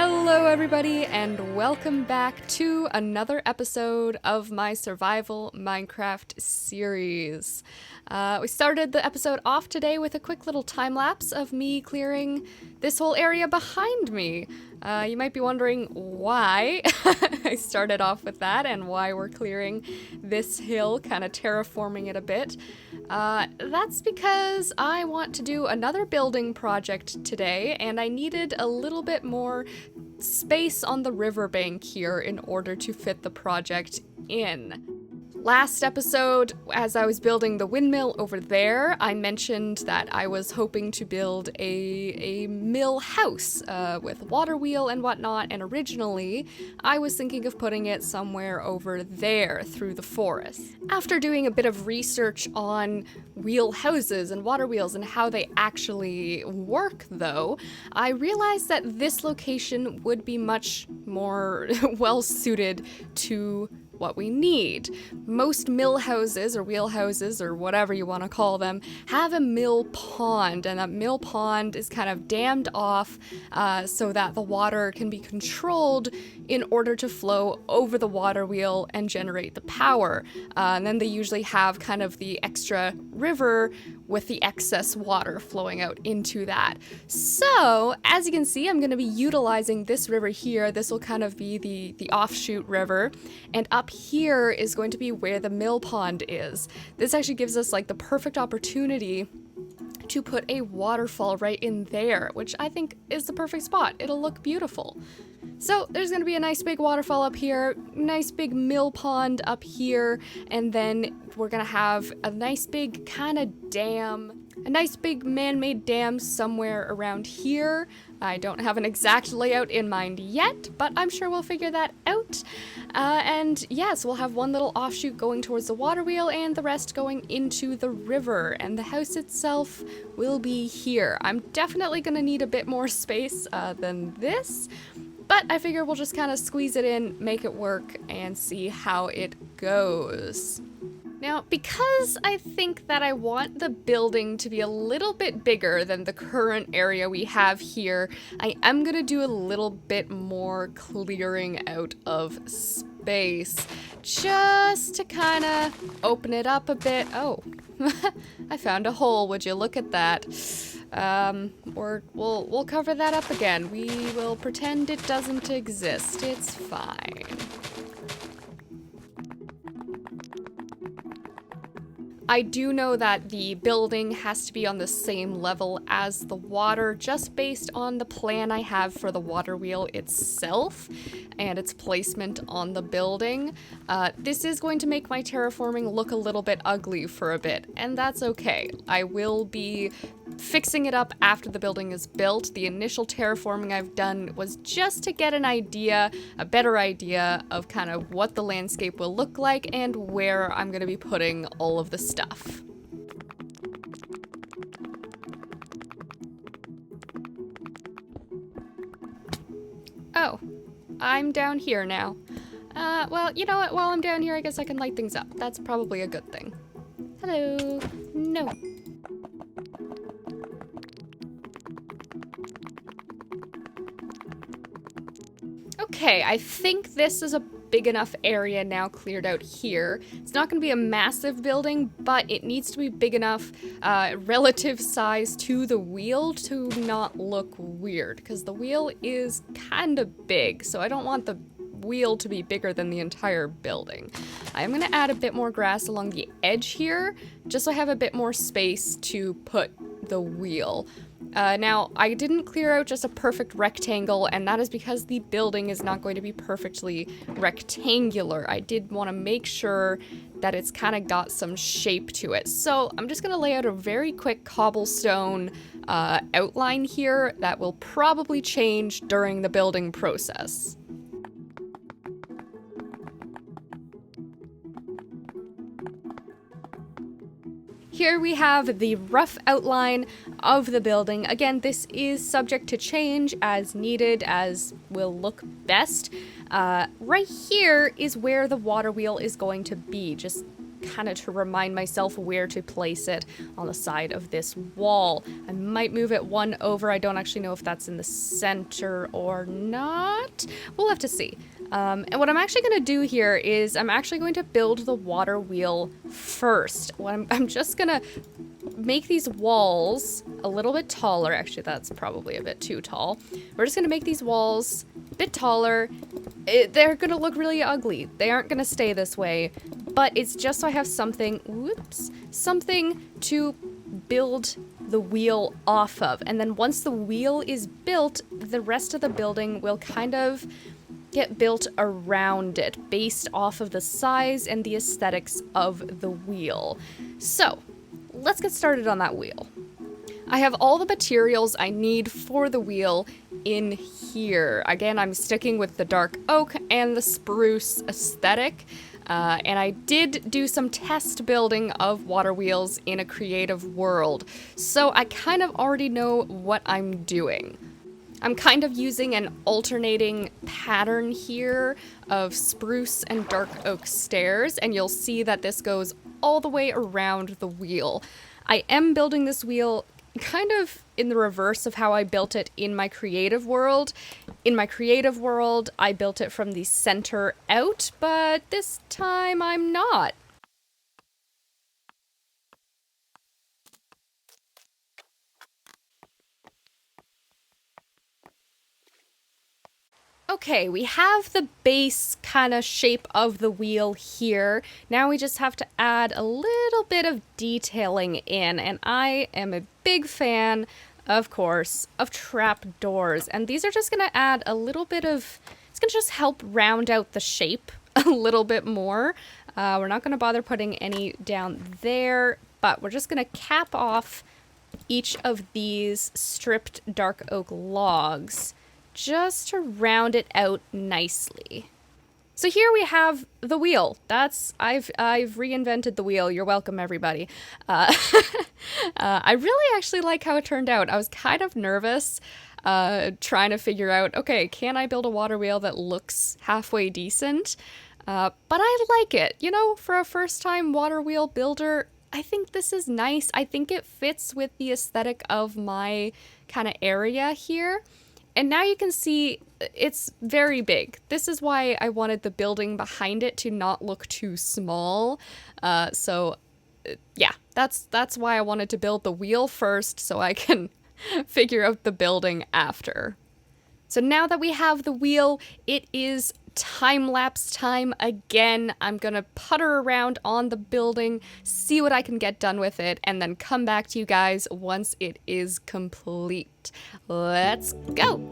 Hello everybody and welcome back to another episode of my survival Minecraft series. We started the episode off today with a quick little time lapse of me clearing this whole area behind me. You might be wondering why I started off with that and why we're clearing this hill, kind of terraforming it a bit. That's because I want to do another building project today and I needed a little bit more space on the riverbank here in order to fit the project in. Last episode, as I was building the windmill over there, I mentioned that I was hoping to build a mill house with water wheel and whatnot, and originally I was thinking of putting it somewhere over there through the forest. After doing a bit of research on wheel houses and water wheels and how they actually work though, I realized that this location would be much more well suited to what we need. Most mill houses or wheel houses or whatever you want to call them have a mill pond, and that mill pond is kind of dammed off so that the water can be controlled in order to flow over the water wheel and generate the power. And then they usually have kind of the extra river with the excess water flowing out into that. So, as you can see, I'm going to be utilizing this river here. This will kind of be the offshoot river, and up here is going to be where the mill pond is. This actually gives us like the perfect opportunity to put a waterfall right in there, which I think is the perfect spot. It'll look beautiful. So there's going to be a nice big waterfall up here, nice big mill pond up here, and then we're going to have a nice big kind of dam, a nice big man-made dam somewhere around here. I don't have an exact layout in mind yet, but I'm sure we'll figure that out. And yes, we'll have one little offshoot going towards the water wheel and the rest going into the river, and the house itself will be here. I'm definitely going to need a bit more space than this, but I figure we'll just kind of squeeze it in, make it work, and see how it goes. Now, because I think that I want the building to be a little bit bigger than the current area we have here, I am going to do a little bit more clearing out of space, just to kind of open it up a bit. Oh, I found a hole. Would you look at that? Or we'll cover that up again. We will pretend it doesn't exist. It's fine. I do know that the building has to be on the same level as the water, just based on the plan I have for the water wheel itself and its placement on the building. This is going to make my terraforming look a little bit ugly for a bit, and that's okay. I will be fixing it up after the building is built. The initial terraforming I've done was just to get an idea, a better idea of kind of what the landscape will look like and where I'm going to be putting all of the stuff. Oh, I'm down here now. Well, you know what? While I'm down here, I guess I can light things up. That's probably a good thing. Hello. No. Okay, I think this is a big enough area now cleared out here. It's not going to be a massive building, but it needs to be big enough relative size to the wheel to not look weird, because the wheel is kind of big, so I don't want the wheel to be bigger than the entire building. I'm going to add a bit more grass along the edge here, just so I have a bit more space to put the wheel. Now, I didn't clear out just a perfect rectangle, and that is because the building is not going to be perfectly rectangular. I did want to make sure that it's kind of got some shape to it. So I'm just going to lay out a very quick cobblestone outline here that will probably change during the building process. Here we have the rough outline of the building. Again, this is subject to change as needed, as will look best. Right here is where the water wheel is going to be, just kind of to remind myself where to place it on the side of this wall. I might move it one over. I don't actually know if that's in the center or not. We'll have to see. And what I'm actually going to do here is I'm actually going to build the water wheel first. I'm just going to make these walls a little bit taller. Actually, that's probably a bit too tall. We're just going to make these walls a bit taller. They're going to look really ugly. They aren't going to stay this way, but it's just so I have something, something to build the wheel off of. And then once the wheel is built, the rest of the building will kind of get built around it based off of the size and the aesthetics of the wheel. So let's get started on that wheel. I have all the materials I need for the wheel in here. Again, I'm sticking with the dark oak and the spruce aesthetic. And I did do some test building of water wheels in a creative world. So I kind of already know what I'm doing. I'm kind of using an alternating pattern here of spruce and dark oak stairs, and you'll see that this goes all the way around the wheel. I am building this wheel kind of in the reverse of how I built it in my creative world. In my creative world, I built it from the center out, but this time I'm not. Okay, we have the base kind of shape of the wheel here. Now we just have to add a little bit of detailing in, and I am a big fan, of course, of trapdoors. And these are just going to add a little bit of, it's going to just help round out the shape a little bit more. We're not going to bother putting any down there, but we're just going to cap off each of these stripped dark oak logs, just to round it out nicely. So here we have the wheel. I've reinvented the wheel. You're welcome, everybody. I really actually like how it turned out. I was kind of nervous trying to figure out, okay, can I build a water wheel that looks halfway decent? But I like it. You know, for a first-time water wheel builder, I think this is nice. I think it fits with the aesthetic of my kind of area here. And now you can see it's very big. This is why I wanted the building behind it to not look too small. Yeah, that's why I wanted to build the wheel first so I can figure out the building after. So now that we have the wheel, it is time-lapse time again. I'm gonna putter around on the building, see what I can get done with it, and then come back to you guys once it is complete. Let's go!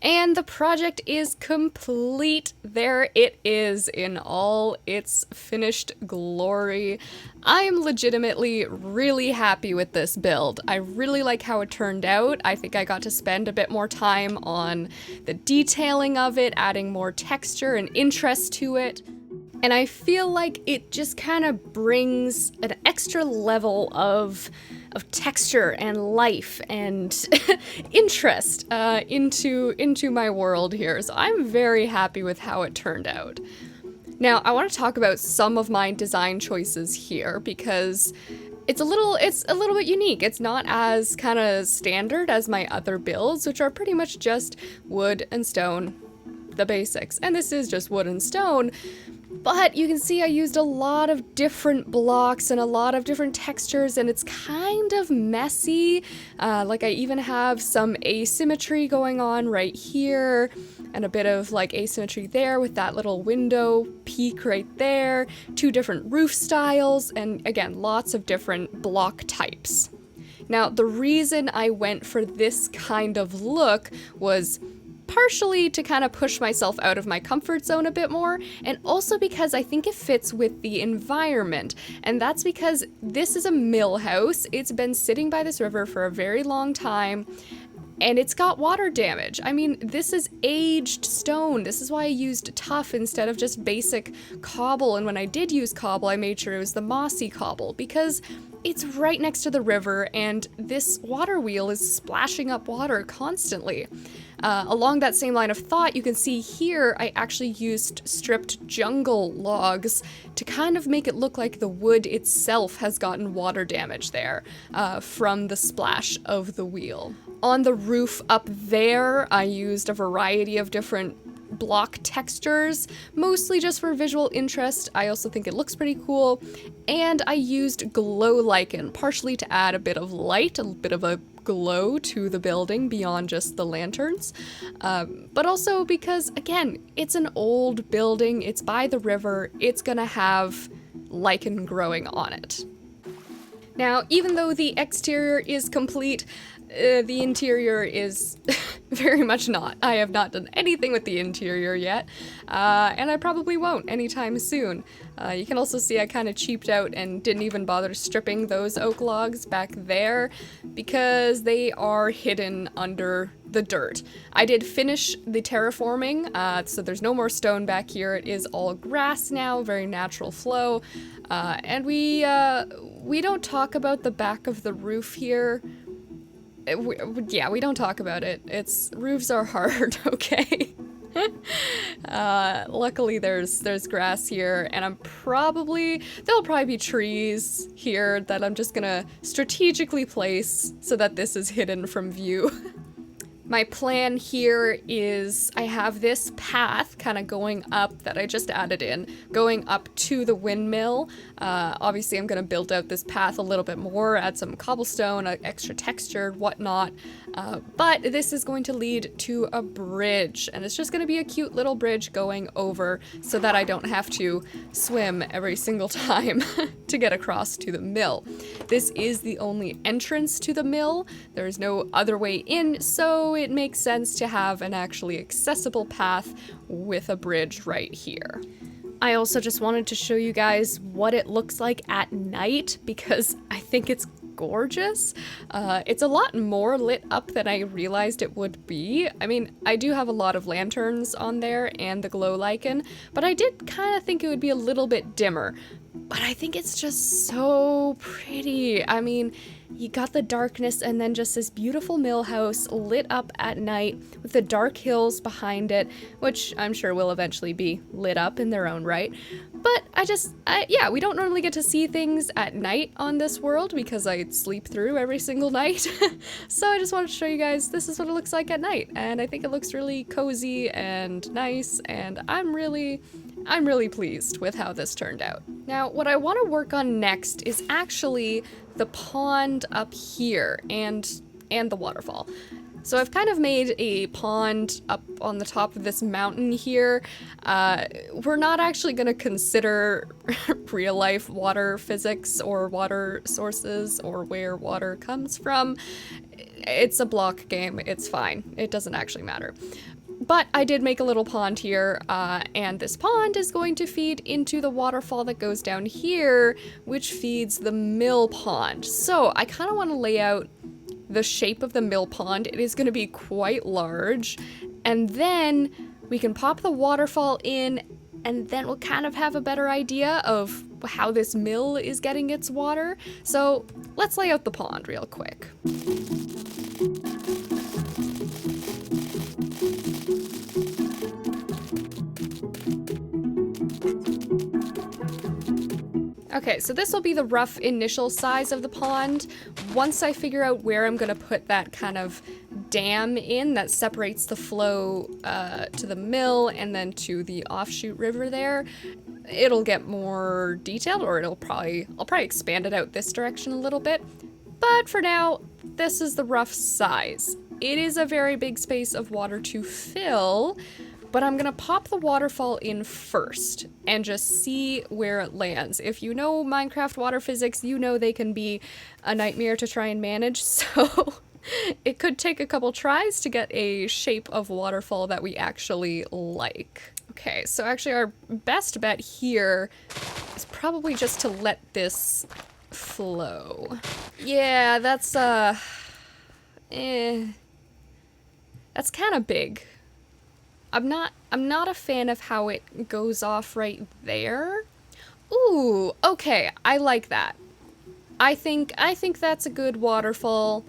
And the project is complete. There it is in all its finished glory. I am legitimately really happy with this build. I really like how it turned out. I think I got to spend a bit more time on the detailing of it, adding more texture and interest to it. And I feel like it just kind of brings an extra level of texture and life and interest into my world here. So I'm very happy with how it turned out. Now, I want to talk about some of my design choices here because it's a little bit unique. It's not as kind of standard as my other builds, which are pretty much just wood and stone, the basics. And this is just wood and stone. But you can see I used a lot of different blocks and a lot of different textures, and it's kind of messy. Like I even have some asymmetry going on right here, and a bit of like asymmetry there with that little window peak right there, 2 different roof styles, and again, lots of different block types. Now, the reason I went for this kind of look was partially to kind of push myself out of my comfort zone a bit more, and also because I think it fits with the environment. And that's because this is a mill house. It's been sitting by this river for a very long time, and it's got water damage. I mean, this is aged stone. This is why I used tuff instead of just basic cobble. And when I did use cobble, I made sure it was the mossy cobble, because it's right next to the river, and this water wheel is splashing up water constantly. Along that same line of thought, you can see here I actually used stripped jungle logs to kind of make it look like the wood itself has gotten water damage there from the splash of the wheel. On the roof up there, I used a variety of different block textures, mostly just for visual interest. I also think it looks pretty cool. And I used glow lichen, partially to add a bit of light, a bit of a glow to the building beyond just the lanterns. But also because, again, it's an old building, it's by the river, it's gonna have lichen growing on it. Now, even though the exterior is complete, the interior is very much not. I have not done anything with the interior yet, and I probably won't anytime soon. You can also see I kind of cheaped out and didn't even bother stripping those oak logs back there because they are hidden under the dirt. I did finish the terraforming, so there's no more stone back here. It is all grass now, very natural flow, and we don't talk about the back of the roof here. We don't talk about it. Roofs are hard, okay? Luckily there's grass here, and there'll probably be trees here that I'm just gonna strategically place so that this is hidden from view. My plan here is I have this path kind of going up that I just added in, going up to the windmill. Obviously, I'm going to build out this path a little bit more, add some cobblestone, extra texture, whatnot. But this is going to lead to a bridge, and it's just going to be a cute little bridge going over so that I don't have to swim every single time to get across to the mill. This is the only entrance to the mill. There is no other way in, so it makes sense to have an actually accessible path with a bridge right here. I also just wanted to show you guys what it looks like at night because I think it's gorgeous. It's a lot more lit up than I realized it would be. I mean, I do have a lot of lanterns on there and the glow lichen, but I did kind of think it would be a little bit dimmer. But I think it's just so pretty. I mean, you got the darkness and then just this beautiful mill house lit up at night with the dark hills behind it, which I'm sure will eventually be lit up in their own right. But we don't normally get to see things at night on this world because I sleep through every single night. So I just wanted to show you guys this is what it looks like at night. And I think it looks really cozy and nice, and I'm really pleased with how this turned out. Now, what I want to work on next is actually the pond up here and the waterfall. So I've kind of made a pond up on the top of this mountain here. We're not actually going to consider real life water physics or water sources or where water comes from. It's a block game. It's fine. It doesn't actually matter. But I did make a little pond here, and this pond is going to feed into the waterfall that goes down here, which feeds the mill pond. So I kind of want to lay out the shape of the mill pond. It is going to be quite large, and then we can pop the waterfall in, and then we'll kind of have a better idea of how this mill is getting its water. So let's lay out the pond real quick. Okay, so this will be the rough initial size of the pond. Once I figure out where I'm gonna put that kind of dam in that separates the flow to the mill and then to the offshoot river there, it'll get more detailed, or I'll probably expand it out this direction a little bit. But for now, this is the rough size. It is a very big space of water to fill, but I'm gonna pop the waterfall in first and just see where it lands. If you know Minecraft water physics, you know they can be a nightmare to try and manage, so it could take a couple tries to get a shape of waterfall that we actually like. Okay, so actually our best bet here is probably just to let this flow. Yeah, that's that's kind of big. I'm not a fan of how it goes off right there. Ooh, okay, I like that. I think that's a good waterfall.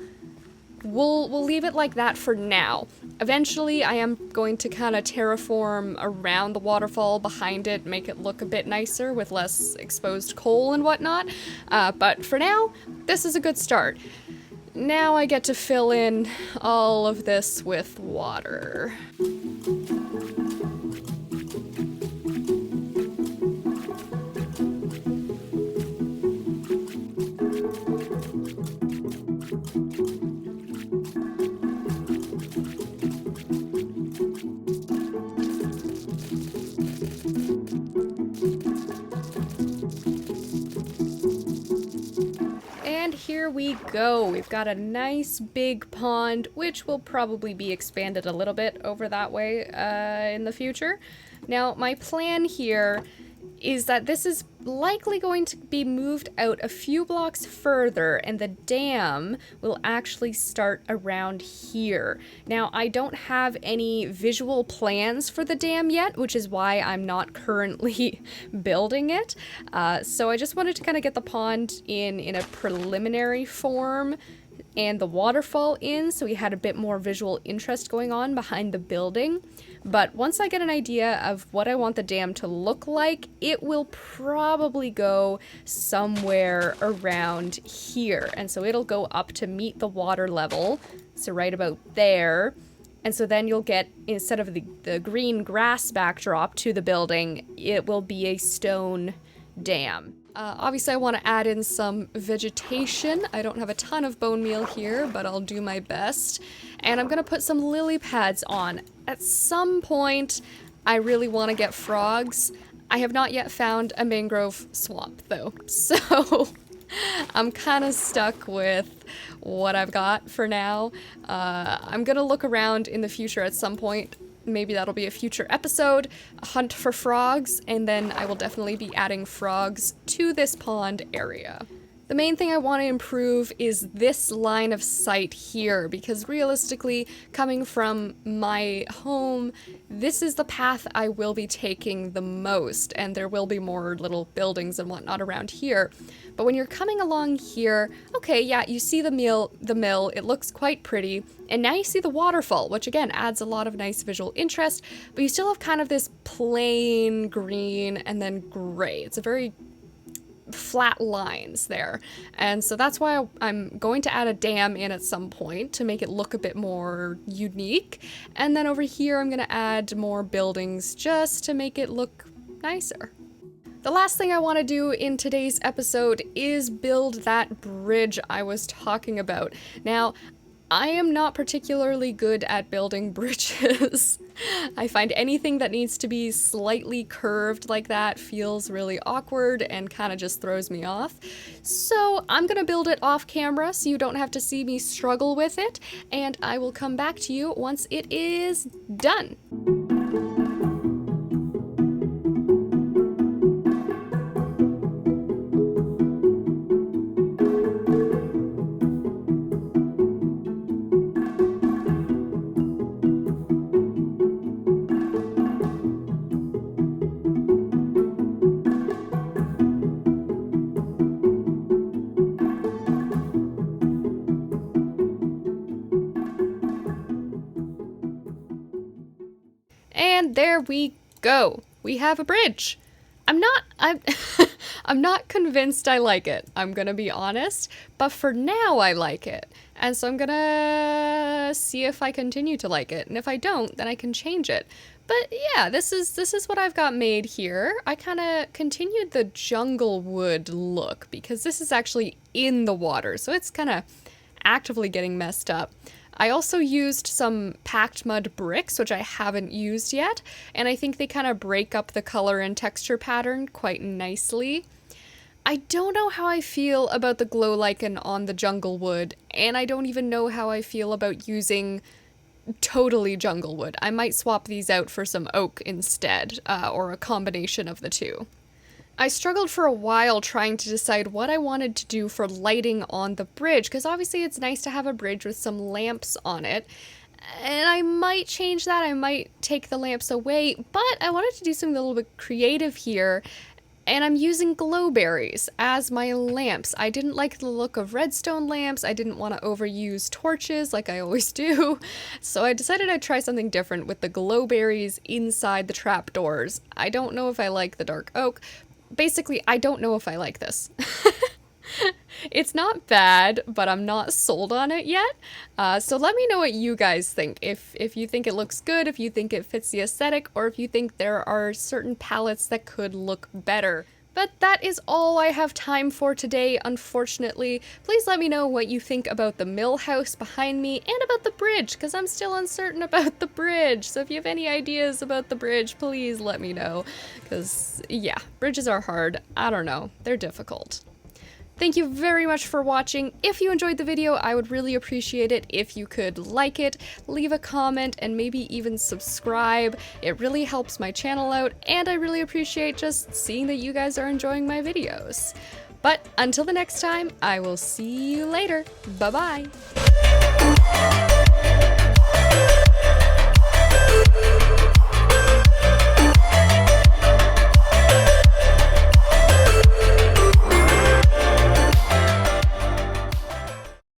We'll leave it like that for now. Eventually, I am going to kind of terraform around the waterfall behind it, make it look a bit nicer with less exposed coal and whatnot. But for now, this is a good start. Now I get to fill in all of this with water. Here we go. We've got a nice big pond, which will probably be expanded a little bit over that way in the future. Now, my plan here is that this is likely going to be moved out a few blocks further, and the dam will actually start around here. Now, I don't have any visual plans for the dam yet, which is why I'm not currently building it. So I just wanted to kind of get the pond in a preliminary form and the waterfall in, so we had a bit more visual interest going on behind the building. But once I get an idea of what I want the dam to look like, it will probably go somewhere around here. And so it'll go up to meet the water level, so right about there. And so then you'll get, instead of the green grass backdrop to the building, it will be a stone dam. Obviously I want to add in some vegetation. I don't have a ton of bone meal here, but I'll do my best. And I'm gonna put some lily pads on. At some point, I really want to get frogs. I have not yet found a mangrove swamp though, so I'm kind of stuck with what I've got for now. I'm gonna look around in the future at some point. Maybe that'll be a future episode, a hunt for frogs, and then I will definitely be adding frogs to this pond area. The main thing I want to improve is this line of sight here, because realistically, coming from my home, this is the path I will be taking the most, and there will be more little buildings and whatnot around here. But when you're coming along here, okay, yeah, you see the mill, it looks quite pretty, and now you see the waterfall, which again adds a lot of nice visual interest, but you still have kind of this plain green and then gray. It's a very flat lines there, and so that's why I'm going to add a dam in at some point to make it look a bit more unique, and then over here I'm going to add more buildings just to make it look nicer. The last thing I want to do in today's episode is build that bridge I was talking about. Now, I am not particularly good at building bridges. I find anything that needs to be slightly curved like that feels really awkward and kind of just throws me off. So I'm gonna build it off camera so you don't have to see me struggle with it, and I will come back to you once it is done. And there we go. We have a bridge. I'm not convinced I like it. I'm gonna be honest, but for now I like it. And so I'm gonna see if I continue to like it. And if I don't, then I can change it. But yeah, this is what I've got made here. I kind of continued the jungle wood look because this is actually in the water, so it's kind of actively getting messed up. I also used some packed mud bricks, which I haven't used yet, and I think they kind of break up the color and texture pattern quite nicely. I don't know how I feel about the glow lichen on the jungle wood, and I don't even know how I feel about using totally jungle wood. I might swap these out for some oak instead, or a combination of the two. I struggled for a while trying to decide what I wanted to do for lighting on the bridge, because obviously it's nice to have a bridge with some lamps on it, and I might change that, I might take the lamps away, but I wanted to do something a little bit creative here, and I'm using glowberries as my lamps. I didn't like the look of redstone lamps, I didn't want to overuse torches like I always do, so I decided I'd try something different with the glowberries inside the trapdoors. I don't know if I like the dark oak. Basically, I don't know if I like this. It's not bad, but I'm not sold on it yet. So let me know what you guys think. If you think it looks good, if you think it fits the aesthetic, or if you think there are certain palettes that could look better. But that is all I have time for today, unfortunately. Please let me know what you think about the mill house behind me and about the bridge, because I'm still uncertain about the bridge. So if you have any ideas about the bridge, please let me know. Because, yeah, bridges are hard. I don't know. They're difficult. Thank you very much for watching. If you enjoyed the video, I would really appreciate it if you could like it, leave a comment, and maybe even subscribe. It really helps my channel out, and I really appreciate just seeing that you guys are enjoying my videos. But until the next time, I will see you later. Bye-bye.